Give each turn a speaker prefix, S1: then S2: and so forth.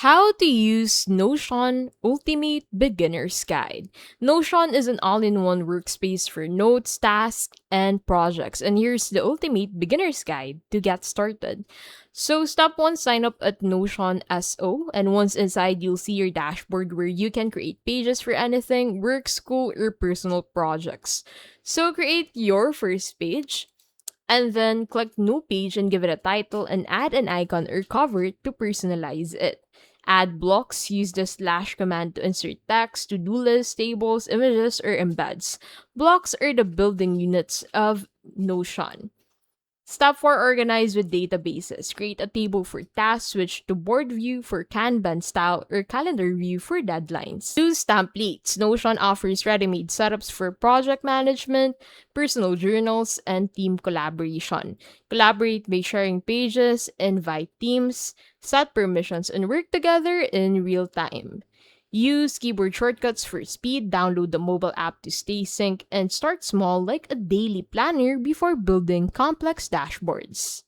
S1: How to use Notion Ultimate Beginner's Guide. Notion is an all in one workspace for notes, tasks, and projects. And here's the Ultimate Beginner's Guide to get started. So, step one, sign up at Notion SO. And once inside, you'll see your dashboard where you can create pages for anything work, school, or personal projects. So, create your first page and then click new page and give it a title and add an icon or cover to personalize it. Add blocks, use the slash command to insert text, to-do lists, tables, images, or embeds. Blocks are the building units of Notion. Step 4, organize with databases. Create a table for tasks, switch to board view for Kanban style or calendar view for deadlines. Use templates. Notion offers ready-made setups for project management, personal journals, and team collaboration. Collaborate by sharing pages, invite teams, set permissions, and work together in real time. Use keyboard shortcuts for speed, download the mobile app to stay sync, and start small like a daily planner before building complex dashboards.